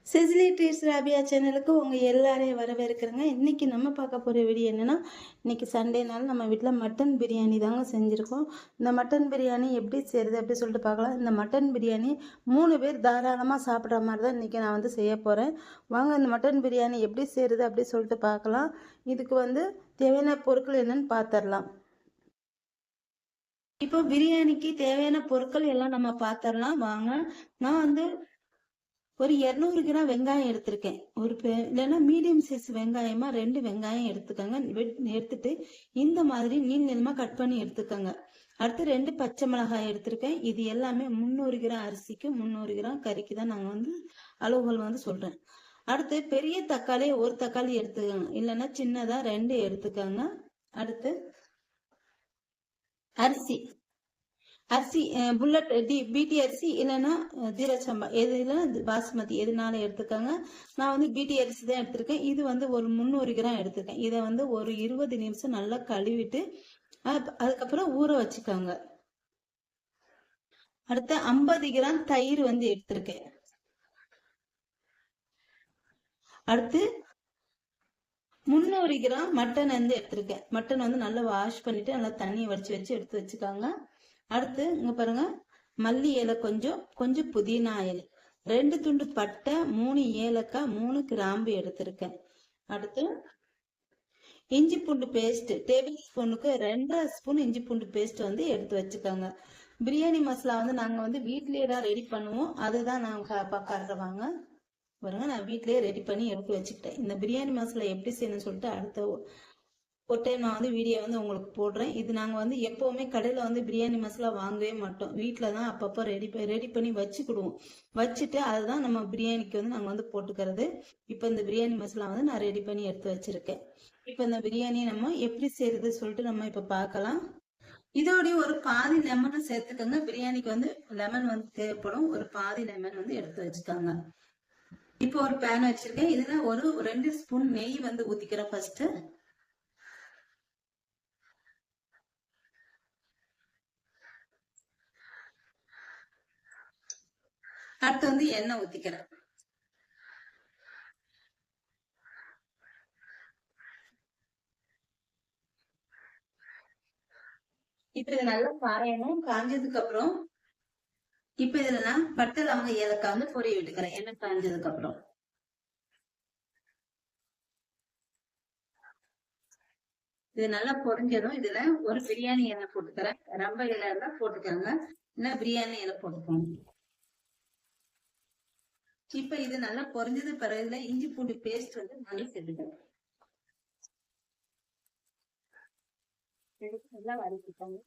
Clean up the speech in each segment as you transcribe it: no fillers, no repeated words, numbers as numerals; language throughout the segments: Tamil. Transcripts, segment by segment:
சிசிலி ட்ரீட்ஸ் ராபியா சேனலுக்கு உங்கள் எல்லாரையும் வரவேற்கிறேங்க. இன்றைக்கி நம்ம பார்க்க போகிற வீடியோ என்னென்னா, இன்றைக்கி சண்டேனால நம்ம வீட்டில் மட்டன் பிரியாணி தாங்க செஞ்சுருக்கோம். இந்த மட்டன் பிரியாணி எப்படி செய்கிறது அப்படி சொல்லிட்டு பார்க்கலாம். இந்த மட்டன் பிரியாணி 3 பேர் தாராளமாக சாப்பிட்ற மாதிரி தான் இன்றைக்கி நான் வந்து செய்ய போகிறேன். வாங்க இந்த மட்டன் பிரியாணி எப்படி செய்கிறது அப்படி சொல்லிட்டு பார்க்கலாம். இதுக்கு வந்து தேவையான பொருட்கள் என்னென்னு பார்த்துடலாம். இப்போ பிரியாணிக்கு தேவையான பொருட்கள் எல்லாம் நம்ம பார்த்துடலாம் வாங்க. நான் வந்து ஒரு 200 கிராம் வெங்காயம் எடுத்திருக்கேன். இல்லைன்னா மீடியம் சைஸ் வெங்காயமா 2 வெங்காயம் எடுத்துக்கோங்க. எடுத்துட்டு இந்த மாதிரி நீளமா கட் பண்ணி எடுத்துக்கோங்க. அடுத்து 2 பச்சை மிளகாய் எடுத்திருக்கேன். இது எல்லாமே 300 கிராம் அரிசிக்கு 300 கிராம் கறிக்கு தான் நாங்கள் வந்து அளவுகள் வந்து சொல்றேன். அடுத்து பெரிய தக்காளி 1 தக்காளி எடுத்துக்கோங்க, இல்லைன்னா சின்னதா 2 எடுத்துக்கோங்க. அடுத்து அரிசி புல்லட் பிடி அரிசி இல்லைன்னா ஜீரசம்பா எது இல்லைன்னா பாஸ்மதி எதுனாலும் எடுத்துக்கோங்க. நான் வந்து பிடி அரிசி தான் எடுத்திருக்கேன். இது வந்து ஒரு 300 கிராம் எடுத்திருக்கேன். இதை வந்து ஒரு 20 நிமிஷம் நல்லா கழுவிட்டு அதுக்கப்புறம் ஊற வச்சுக்கோங்க. அடுத்து 50 கிராம் தயிர் வந்து எடுத்திருக்கேன். அடுத்து 300 கிராம் மட்டன் வந்து எடுத்திருக்கேன். மட்டன் வந்து நல்லா வாஷ் பண்ணிட்டு நல்லா தண்ணியை வடிச்சு வச்சு எடுத்து வச்சுக்காங்க. அடுத்து இங்க பாருங்க, மல்லி இலை கொஞ்சம் புதினா இலை, 2 துண்டு பட்டை, 3 ஏலக்காய், 3 கிராம்பு எடுத்திருக்கேன். அடுத்து இஞ்சி பூண்டு பேஸ்ட் டேபிள் ஸ்பூனுக்கு 2.5 ஸ்பூன் இஞ்சி பூண்டு பேஸ்ட் வந்து எடுத்து வச்சுக்கோங்க. பிரியாணி மசாலா வந்து நாங்க வந்து வீட்லயே தான் ரெடி பண்ணுவோம். அதுதான் நாங்க காட்டுறவாங்க பாருங்க. நான் வீட்லயே ரெடி பண்ணி எடுத்து வச்சுக்கிட்டேன். இந்த பிரியாணி மசாலா எப்படி செய்யணும்னு சொல்லிட்டு அடுத்த ஒரு டைம் நான் வந்து வீடியோ வந்து உங்களுக்கு போடுறேன். இது நாங்கள் வந்து எப்போவுமே கடையில் வந்து பிரியாணி மசாலா வாங்கவே மாட்டோம். வீட்டில் தான் அப்பப்போ ரெடி பண்ணி வச்சுக்கிடுவோம். வச்சுட்டு அதுதான் நம்ம பிரியாணிக்கு வந்து நாங்கள் வந்து போட்டுக்கிறது. இப்போ இந்த பிரியாணி மசாலா வந்து நான் ரெடி பண்ணி எடுத்து வச்சிருக்கேன். இப்போ இந்த பிரியாணி நம்ம எப்படி செய்யறது சொல்லிட்டு நம்ம இப்போ பார்க்கலாம். இதோடய ஒரு பாதி லெமனை சேர்த்துக்கோங்க. பிரியாணிக்கு வந்து லெமன் வந்து தேவைப்படும். ஒரு பாதி லெமன் வந்து எடுத்து வச்சுக்கோங்க. இப்போ ஒரு பேன் வச்சிருக்கேன். இதுல ஒரு 2 ஸ்பூன் நெய் வந்து ஊத்திக்கிறேன் ஃபர்ஸ்ட். அடுத்து வந்து எண்ணெய் ஊத்திக்கிறேன். இப்ப இது நல்லா காயணும். காஞ்சதுக்கு அப்புறம் இப்ப இதுல நான் பட்டை லவங்க ஏலக்காய் வந்து பொரிய விட்டுக்கிறேன். எண்ணெய் காஞ்சதுக்கு அப்புறம் இது நல்லா பொரிஞ்சதும் இதுல ஒரு பிரியாணி இலை போட்டுக்கிறேன். ரொம்ப இலை எல்லாம் போட்டுக்கோங்க, இல்ல பிரியாணி இலை போட்டுக்கோங்க. இப்ப இது நல்லா பொரிஞ்சது பிறகு இதுல இஞ்சி பூண்டு பேஸ்ட் வந்து நல்லா சேர்த்துக்கிறேன். நல்லா வதக்கிக்கோங்க.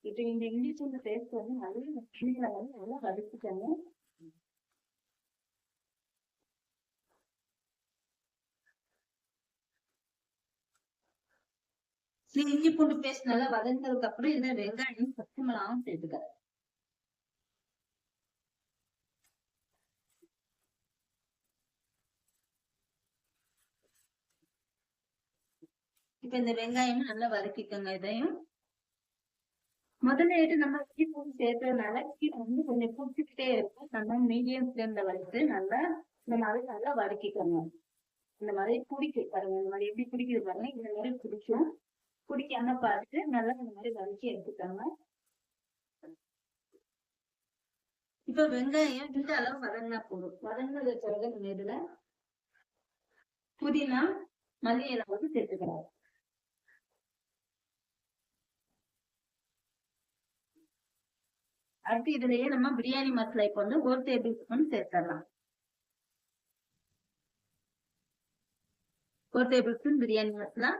இப்ப இந்த இஞ்சி பூண்டு பேஸ்ட் வந்து நல்லா வதக்கிக்கோங்க. இஞ்சி பூண்டு பேஸ்ட் நல்லா வதங்கினதுக்கு அப்புறம் இதுல வெங்காயம் பச்சை மிளகாவும் சேர்த்துக்க. இப்ப இந்த வெங்காயமும் நல்லா வதக்கிக்கோங்க. இதையும் முதல்ல நம்ம இஞ்சி பூண்டு சேர்த்ததுனால கீழே வந்து கொஞ்சம் குடிச்சுக்கிட்டே இருக்கும். நம்ம மீடியம் ஃப்ளேம்ல வச்சு நல்லா இந்த மாதிரி நல்லா வதக்கிக்கோங்க. இந்த மாதிரி பிடிக்கும் பாருங்க. இந்த மாதிரி எப்படி பிடிக்குது பாருங்க. இந்த மாதிரி பிடிக்கும். பிடிக்காம பார்த்து நல்லா இந்த மாதிரி வதக்கி எடுத்துக்கோங்க. இப்ப வெங்காயம் இந்த அளவு வதங்கினா போதும். வதங்கினது பிறகு நம்ம இதுல புதினா மல்லி இலை வந்து சேர்த்துக்கிறோம். அடுத்து இதுலயே நம்ம பிரியாணி மசாலா இப்ப வந்து 1 டேபிள் ஸ்பூன் சேர்த்துடலாம். 1 டேபிள் ஸ்பூன் பிரியாணி மசாலா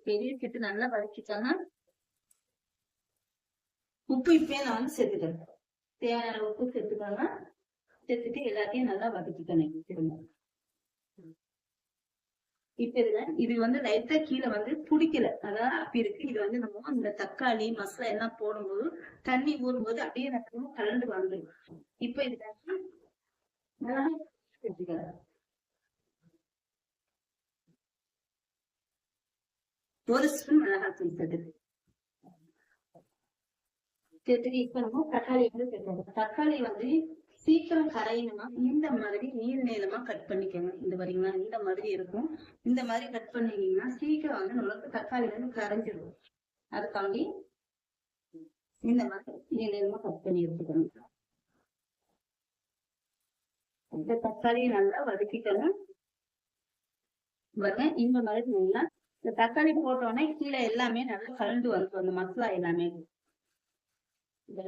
பெரிய கிட்டு நல்லா வதக்கிட்டாங்க. உப்பு இப்பயே நான் வந்து சேர்த்துக்கிறேன். தேவையான உப்பு சேர்த்துக்கோங்க. சேர்த்துட்டு எல்லாத்தையும் நல்லா வதக்கிக்கணும். இப்ப இதுல இது வந்து லைட்டா கீழே வந்து பிடிக்கல, அதாவது அப்படி இருக்கு. இது வந்து நம்ம இந்த தக்காளி மசாலா எல்லாம் போடும்போது தண்ணி ஊறும்போது அப்படியே நம்ம கலந்து வந்துடும். இப்ப இதுல நல்லா சேர்த்துக்கலாம். 1 ஸ்பூன் மிளகாத்தூள் சேர்த்துட்டு இப்ப நம்ம தக்காளி வந்து சேர்க்கணும். தக்காளி வந்து சீக்கிரம் கரையணும்னா இந்த மாதிரி நீர் நீளமா கட் பண்ணிக்கோங்க. இந்த வரீங்களா, இந்த மாதிரி இருக்கும். இந்த மாதிரி கட் பண்ணீங்கன்னா சீக்கிரம் வந்து நம்மளுக்கு தக்காளி வந்து கரைஞ்சிடும். அதுக்காண்டி இந்த மாதிரி நீர் நீளமா கட் பண்ணி எடுத்துக்கணும். இந்த தக்காளியை நல்லா வதக்கிக்கணும். பாருங்க, இந்த மாதிரி நல்லா இந்த தக்காளி போட்டோன்னே கீழே எல்லாமே நல்லா கலந்து வந்துடும். அந்த மசாலா எல்லாமே இந்த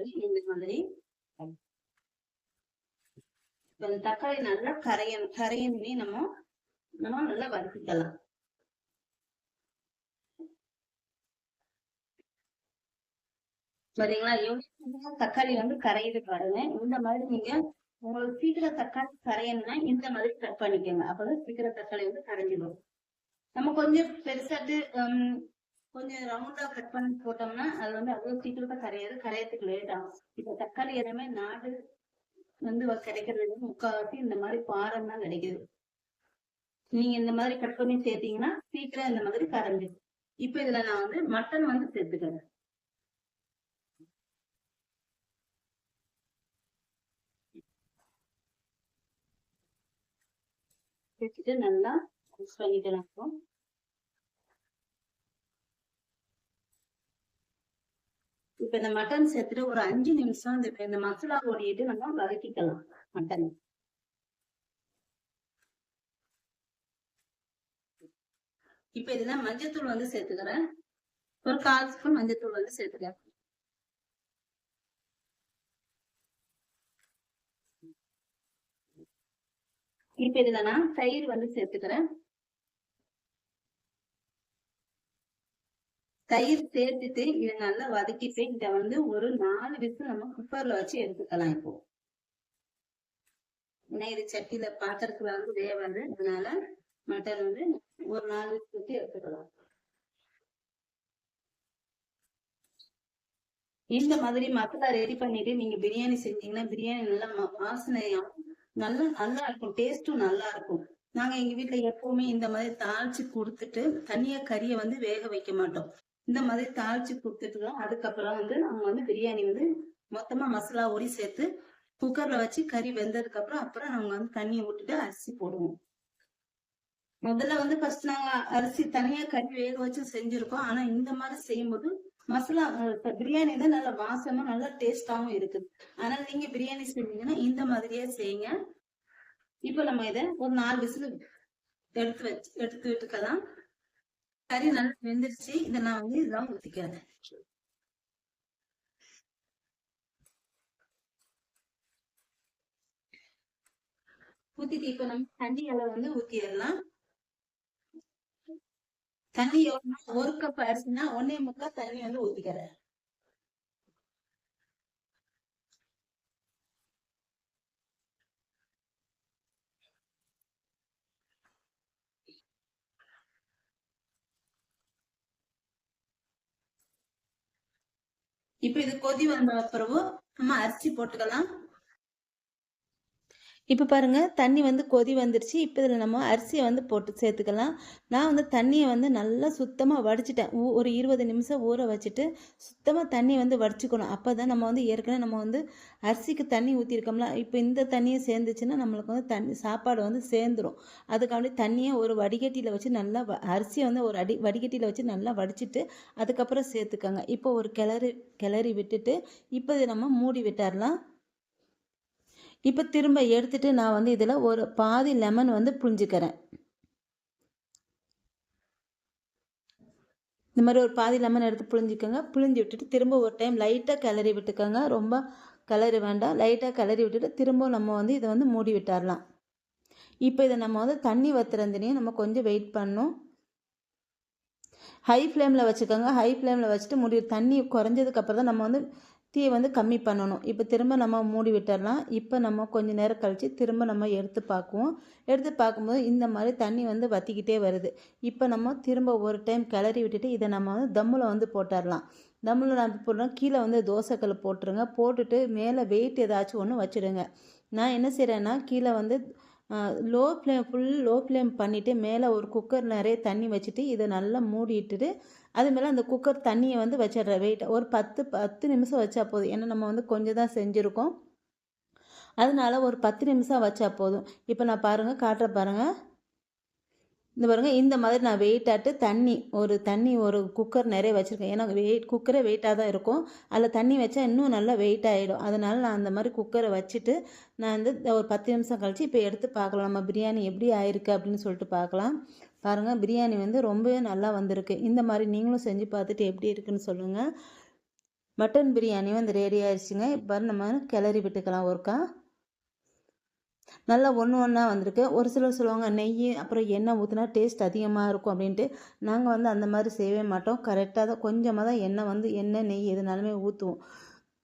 மாதிரி இந்த தக்காளி நல்லா கரையணுமே நம்ம நல்லா வதக்கிக்கலாம். சரிங்களா, தக்காளி வந்து கரையுது பாருங்க. இந்த மாதிரி நீங்க உங்களுக்கு சீக்கிரம் தக்காளி கரையணும்னா இந்த மாதிரி கட் பண்ணிக்கோங்க. அப்பதான் சீக்கிரம் தக்காளி வந்து கரைஞ்சிடும். நம்ம கொஞ்சம் பெருசாட்டு கொஞ்சம் ரவுண்டா கட் பண்ணி போட்டோம்னா அது வந்து அவ்வளவு சீக்கிரமா கரையறதுக்கு லேட் ஆகும். இப்ப தக்காளி எல்லாமே நாடு வந்து கிடைக்கிறது முக்கால்வாசி இந்த மாதிரி பாரம் தான் கிடைக்குது. நீங்க இந்த மாதிரி கட் பண்ணி சேர்த்தீங்கன்னா சீக்கிரம் இந்த மாதிரி கரைஞ்சிடும். இப்ப இதுல நான் வந்து மட்டன் வந்து சேர்த்துக்கிறேன். சேர்த்துட்டு நல்லா மிக்ஸ் பண்ணிக்கலாம். இப்ப இந்த மட்டன் சேர்த்துட்டு ஒரு 5 நிமிஷம் இந்த மசாலா ஓடிட்டு நம்ம வதக்கிக்கலாம் மட்டன். இப்ப இதுல மஞ்சத்தூள் வந்து சேர்த்துக்கிறேன். ஒரு 1/4 ஸ்பூன் மஞ்சத்தூள் வந்து சேர்த்துக்கிறேன். இப்ப இதுல நான் தயிர் வந்து சேர்த்துக்கிறேன். தயிர் சேர்த்துட்டு இதை நல்லா வதக்கிட்டு இதை வந்து ஒரு 4 விசில் நம்ம குக்கர்ல வச்சு எடுத்துக்கலாம். இப்போ ஏன்னா இது சட்டியில பாத்திரத்துல வந்து வேவாது, அதனால மட்டன் வந்து ஒரு 4 விசில் வச்சு எடுத்துக்கலாம். இந்த மாதிரி மசாலா ரெடி பண்ணிட்டு நீங்க பிரியாணி செஞ்சீங்கன்னா பிரியாணி நல்லா வாசனையாகும், நல்லா இருக்கும், டேஸ்டும் நல்லா இருக்கும். நாங்க எங்க வீட்டுல எப்பவுமே இந்த மாதிரி தாளிச்சு கொடுத்துட்டு தனியா கறியை வந்து வேக வைக்க மாட்டோம். இந்த மாதிரி தாளிச்சு கொடுத்துட்டு அதுக்கப்புறம் வந்து நாங்க வந்து பிரியாணி வந்து மொத்தமா மசாலா ஓடி சேர்த்து குக்கர்ல வச்சு கறி வெந்ததுக்கு அப்புறம் நாங்க வந்து தண்ணியை விட்டுட்டு அரிசி போடுவோம். முதல்ல வந்து ஃபர்ஸ்ட் நாங்க அரிசி தனியா கறி வேக வச்சு செஞ்சிருக்கோம். ஆனா இந்த மாதிரி செய்யும்போது மசாலா பிரியாணி தான் நல்ல வாசமா நல்ல டேஸ்டாவும் இருக்குது. அதனால நீங்க பிரியாணி செஞ்சீங்கன்னா இந்த மாதிரியே செய்யுங்க. இப்ப நம்ம இதை ஒரு 4 விசில் எடுத்து விட்டுக்கலாம். கறி நல்லா வெந்துருச்சு. இதை நான் வந்து இதெல்லாம் ஊத்திக்கிறேன். ஊத்திட்டு இப்ப நம்ம தண்ணி அளவு வந்து ஊத்திடலாம். தண்ணி எவ்வளவுனா 1 கப் அரிசினா 1.25 தண்ணி வந்து ஊத்திக்கிறேன். இப்ப இது கொதி வந்த பிறகு நம்ம அரிசி போட்டுக்கலாம். இப்போ பாருங்கள், தண்ணி வந்து கொதி வந்துருச்சு. இப்போ இதில் நம்ம அரிசியை வந்து போட்டு சேர்த்துக்கலாம். நான் வந்து தண்ணியை வந்து நல்லா சுத்தமாக வடிச்சிட்டேன். ஒரு 20 நிமிஷம் ஊற வச்சுட்டு சுத்தமாக தண்ணி வந்து வடிச்சுக்கணும். அப்போ தான் நம்ம வந்து ஏற்கனவே நம்ம வந்து அரிசிக்கு தண்ணி ஊற்றிருக்கோம்ல, இப்போ இந்த தண்ணியை சேர்ந்துச்சுன்னா நம்மளுக்கு வந்து சாப்பாடு வந்து சேர்ந்துடும். அதுக்காண்டி தண்ணியை ஒரு வடிகட்டியில் வச்சு நல்லா அரிசியை வந்து ஒரு வடிகட்டியில் வச்சு நல்லா வடிச்சிட்டு அதுக்கப்புறம் சேர்த்துக்கோங்க. இப்போ ஒரு கிளறி விட்டுட்டு இப்போ இதை நம்ம மூடி விட்டுடலாம். இப்போ திரும்ப எடுத்துட்டு நான் வந்து இதில் ஒரு பாதி லெமன் வந்து புழிஞ்சுக்கிறேன். இந்த மாதிரி ஒரு பாதி லெமன் எடுத்து புழிஞ்சிக்கோங்க. புழிஞ்சு விட்டுட்டு திரும்ப ஒரு டைம் லைட்டாக கிளறி விட்டுக்கோங்க. ரொம்ப கிளறி வேண்டாம், லைட்டாக கிளறி விட்டுட்டு திரும்ப நம்ம வந்து இதை வந்து மூடி விட்டுடலாம். இப்போ இதை நம்ம வந்து தண்ணி வத்துறதுனையும் நம்ம கொஞ்சம் வெயிட் பண்ணணும். ஹை ஃப்ளேமில் வச்சுக்கோங்க. ஹை ஃப்ளேமில் வச்சுட்டு தண்ணி குறைஞ்சதுக்கப்புறம் தான் நம்ம வந்து தீயை வந்து கம்மி பண்ணணும். இப்போ திரும்ப நம்ம மூடி விட்டுடலாம். இப்போ நம்ம கொஞ்சம் நேரம் கழித்து திரும்ப நம்ம எடுத்து பார்க்குவோம். எடுத்து பார்க்கும்போது இந்த மாதிரி தண்ணி வந்து வற்றிக்கிட்டே வருது. இப்போ நம்ம திரும்ப ஒரு டைம் கிளறி விட்டுட்டு இதை நம்ம வந்து தம்மில் வந்து போட்டுடலாம். தம்மில் நான் போடுறோம், கீழே வந்து தோசைக்கல் போட்டுருங்க. போட்டுட்டு மேலே வெயிட் ஏதாச்சும் ஒன்று வச்சுடுங்க. நான் என்ன செய்கிறேன்னா கீழே வந்து லோ ஃப்ளேம் பண்ணிவிட்டு மேலே ஒரு குக்கர் நிறைய தண்ணி வச்சுட்டு இதை நல்லா மூடிட்டுட்டு அது மேலே அந்த குக்கர் தண்ணியை வந்து வச்சிடுறேன். வெயிட் ஒரு 10 நிமிஷம் வச்சா போதும். ஏன்னா நம்ம வந்து கொஞ்சம் தான் செஞ்சுருக்கோம், அதனால ஒரு 10 நிமிஷம் வச்சா போதும். இப்போ நான் பாருங்கள் காட்டுற பாருங்கள். இந்த பாருங்கள் இந்த மாதிரி நான் வெயிட்டாட்டு தண்ணி ஒரு குக்கர் நிறைய வச்சுருக்கேன். ஏன்னா குக்கரே வெயிட்டாக தான் இருக்கும். அதில் தண்ணி வச்சா இன்னும் நல்லா வெயிட் ஆகிடும். அதனால் நான் அந்த மாதிரி குக்கரை வச்சுட்டு நான் வந்து ஒரு 10 நிமிஷம் கழித்து இப்போ எடுத்து பார்க்கலாம் நம்ம பிரியாணி எப்படி ஆயிருக்கு அப்படின்னு சொல்லிட்டு பார்க்கலாம். பாருங்கள் பிரியாணி வந்து ரொம்பவே நல்லா வந்திருக்கு. இந்த மாதிரி நீங்களும் செஞ்சு பார்த்துட்டு எப்படி இருக்குன்னு சொல்லுங்கள். மட்டன் பிரியாணி வந்து ரெடி ஆயிடுச்சுங்க. இப்போ நம்ம கிளறி விட்டுக்கலாம் ஒருக்கா. நல்லா ஒன்றா வந்திருக்கு. ஒரு சிலர் சொல்லுவாங்க நெய் அப்புறம் எண்ணெய் ஊற்றினா டேஸ்ட் அதிகமாக இருக்கும் அப்படின்ட்டு. நாங்கள் வந்து அந்த மாதிரி செய்யவே மாட்டோம். கரெக்டாக தான் கொஞ்சமாக தான் எண்ணெய் நெய் எதுனாலுமே ஊற்றுவோம்.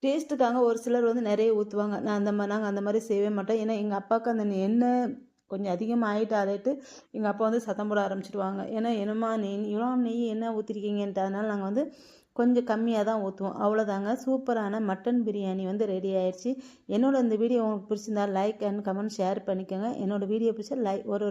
டேஸ்ட்டுக்காக ஒரு சிலர் வந்து நிறைய ஊற்றுவாங்க. நாங்கள் அந்த மாதிரி செய்யவே மாட்டோம். ஏன்னா எங்கள் அப்பாவுக்கு அந்த எண்ணெய் கொஞ்சம் அதிகமாக ஆகிட்டாலேட்டு எங்கள் அப்பா வந்து சத்தம் போட ஆரம்பிச்சிடுவாங்க. ஏன்னா என்னம்மா இவ்வளோ நெய் எண்ணெய் ஊற்றிருக்கீங்கன்ட்டு. அதனால் நாங்கள் வந்து கொஞ்சம் கம்மியாக தான் ஊற்றுவோம். அவ்வளோதாங்க. சூப்பரான மட்டன் பிரியாணி வந்து ரெடி ஆயிடுச்சு. என்னோட இந்த வீடியோ உங்களுக்கு பிடிச்சிருந்தா லைக் அண்ட் கமெண்ட் ஷேர் பண்ணிக்கோங்க. என்னோடய வீடியோ பிடிச்சா ஒரு